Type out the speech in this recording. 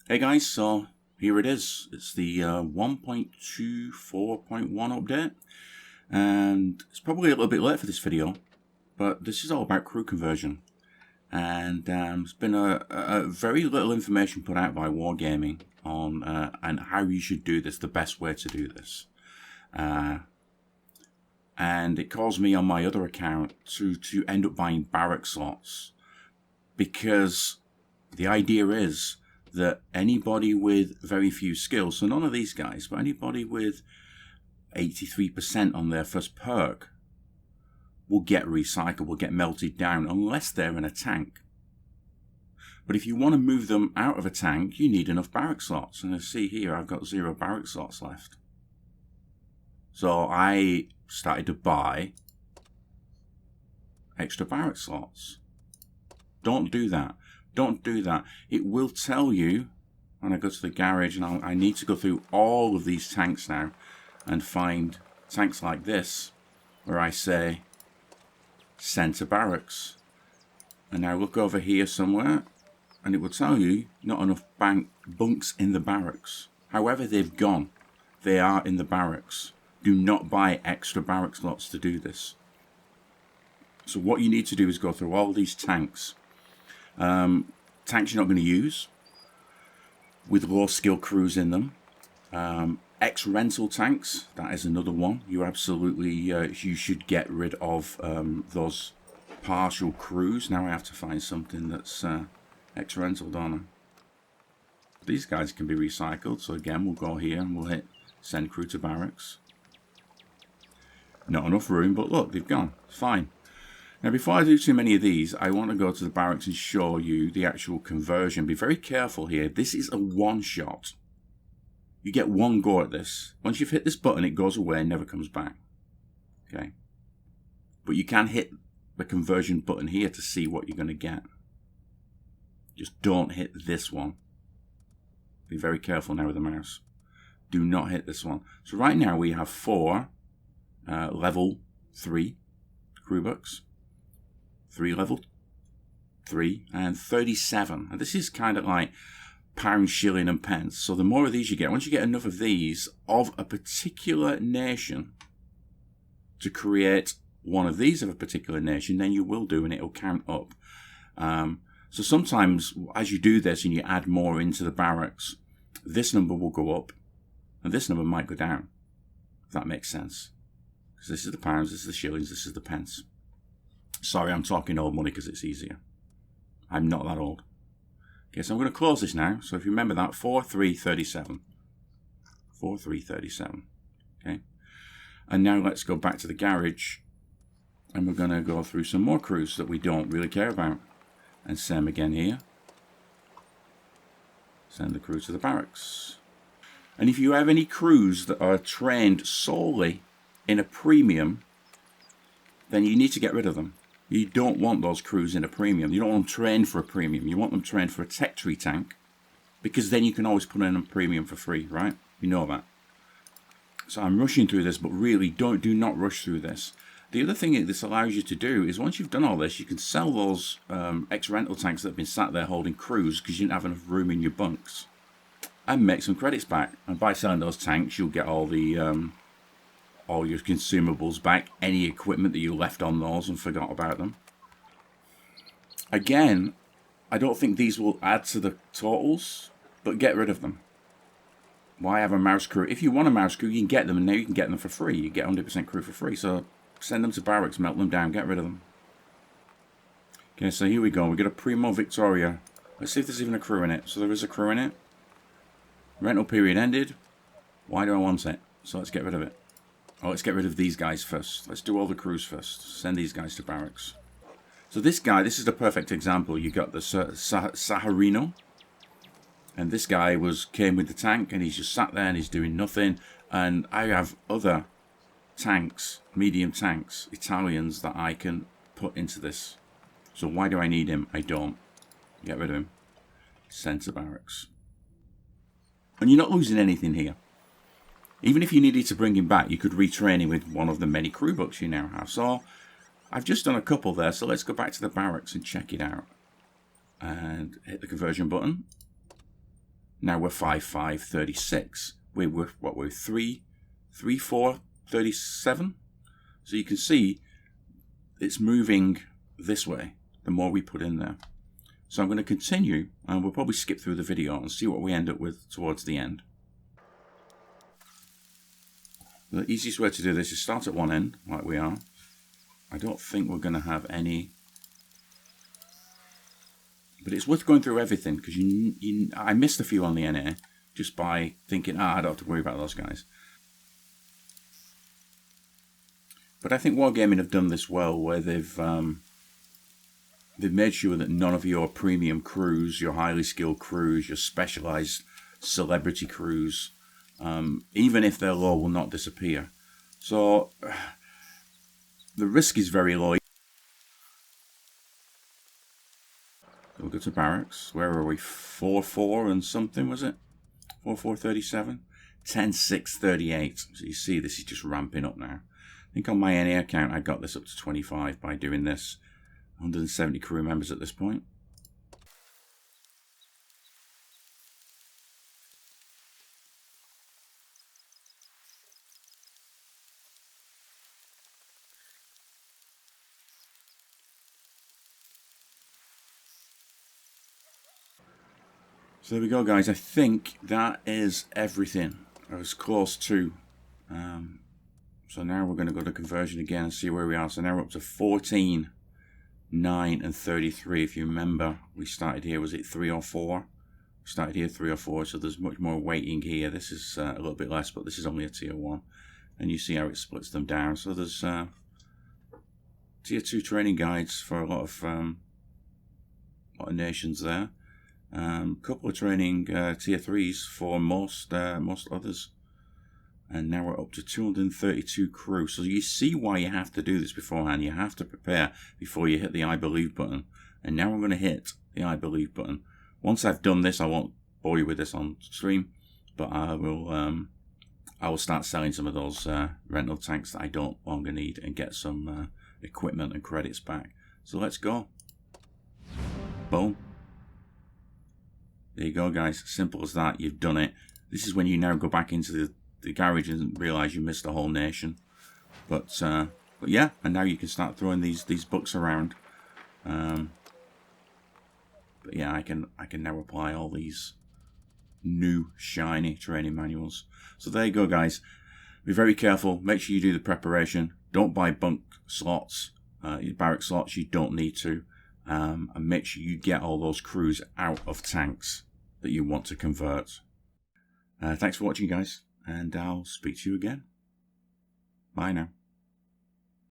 Hey guys, so here it is. It's the 1.24.1 update, and it's probably a little bit late for this video, but this is all about crew conversion. And there's been a very little information put out by Wargaming on and how you should do this, the best way to do this. And it caused me on my other account to end up buying barrack slots, because the idea is that anybody with very few skills, so none of these guys, but anybody with 83% on their first perk will get recycled, will get melted down, unless they're in a tank. But if you want to move them out of a tank, you need enough barrack slots. And I see here, I've got 0 barrack slots left. So I started to buy extra barrack slots. Don't do that. Don't do that. It will tell you when I go to the garage, and I need to go through all of these tanks now and find tanks like this where I say send to barracks. And now look over here somewhere and it will tell you not enough bunks in the barracks. However they've gone, they are in the barracks. Do not buy extra barrack slots to do this. So what you need to do is go through all these tanks. Tanks you're not going to use, with low skill crews in them. Ex-rental tanks, that is another one. You absolutely, you should get rid of those partial crews. Now I have to find something that's ex-rental, don't I? These guys can be recycled, so again we'll go here and we'll hit send crew to barracks. Not enough room, but look, they've gone. Fine. Now, before I do too many of these, I want to go to the barracks and show you the actual conversion. Be very careful here. This is a one-shot. You get one go at this. Once you've hit this button, it goes away and never comes back. Okay? But you can hit the conversion button here to see what you're going to get. Just don't hit this one. Be very careful now with the mouse. Do not hit this one. So right now we have 4 level 3 crew bucks. 3 level 3 and 37, and this is kind of like pound, shilling and pence. So the more of these you get, once you get enough of these of a particular nation to create one of these of a particular nation, then you will do, and it'll count up. So sometimes as you do this and you add more into the barracks, this number will go up and this number might go down, if that makes sense, because this is the pounds, this is the shillings, this is the pence. Sorry, I'm talking old money because it's easier. I'm not that old. Okay, so I'm going to close this now. So if you remember that, 4337. 4337. Okay. And now let's go back to the garage. And we're going to go through some more crews that we don't really care about. And same again here. Send the crew to the barracks. And if you have any crews that are trained solely in a premium, then you need to get rid of them. You don't want those crews in a premium. You don't want them trained for a premium. You want them trained for a tech tree tank, because then you can always put in a premium for free, right? You know that. So I'm rushing through this, but really do not rush through this. The other thing this allows you to do is, once you've done all this, you can sell those ex-rental tanks that have been sat there holding crews because you didn't have enough room in your bunks, and make some credits back. And by selling those tanks, you'll get all the all your consumables back, any equipment that you left on those and forgot about them. Again, I don't think these will add to the totals, but get rid of them. Why have a mouse crew? If you want a mouse crew, you can get them, and now you can get them for free. You get 100% crew for free. So send them to barracks, melt them down, get rid of them. Okay, so here we go. We got a Primo Victoria. Let's see if there's even a crew in it. So there is a crew in it. Rental period ended. Why do I want it? So let's get rid of it. Oh, let's get rid of these guys first. Let's do all the crews first. Send these guys to barracks. So this guy, this is the perfect example. You got the Saharino. And this guy came with the tank, and he's just sat there and he's doing nothing. And I have other tanks, medium tanks, Italians, that I can put into this. So why do I need him? I don't. Get rid of him. Send to barracks. And you're not losing anything here. Even if you needed to bring him back, you could retrain him with one of the many crew books you now have. So I've just done a couple there, so let's go back to the barracks and check it out. And hit the conversion button. Now we're 5,536. We're what, we're 3,437. So you can see it's moving this way the more we put in there. So I'm going to continue, and we'll probably skip through the video and see what we end up with towards the end. The easiest way to do this is start at one end, like we are. I don't think we're going to have any, but it's worth going through everything, because I missed a few on the NA just by thinking, I don't have to worry about those guys. But I think Wargaming have done this well, where they've made sure that none of your premium crews, your highly skilled crews, your specialized celebrity crews, even if they're low, will not disappear. So the risk is very low. We'll go to barracks. Where are we? 4-4 and something, was it? 4-4-37? 10-6-38. So you see this is just ramping up now. I think on my NA account I got this up to 25 by doing this. 170 crew members at this point. So there we go, guys. I think that is everything. I was close to. So now we're going to go to conversion again and see where we are. So now we're up to 14, 9, and 33. If you remember, we started here, was it 3 or 4? We started here 3 or 4, so there's much more weighting here. This is a little bit less, but this is only a tier 1. And you see how it splits them down. So there's tier 2 training guides for a lot of nations there. Couple of training tier 3s for most others. And now we're up to 232 crew. So you see why you have to do this beforehand. You have to prepare before you hit the I believe button. And now I'm going to hit the I believe button. Once I've done this, I won't bore you with this on stream, but I will start selling some of those rental tanks that I don't longer need and get some equipment and credits back. So let's go. Boom. There you go, guys. Simple as that. You've done it. This is when you now go back into the garage and realize you missed a whole nation. But yeah, and now you can start throwing these books around. But yeah, I can now apply all these new shiny training manuals. So there you go, guys. Be very careful. Make sure you do the preparation. Don't buy bunk slots, barrack slots. You don't need to. And make sure you get all those crews out of tanks that you want to convert. Thanks for watching, guys, and I'll speak to you again. Bye now.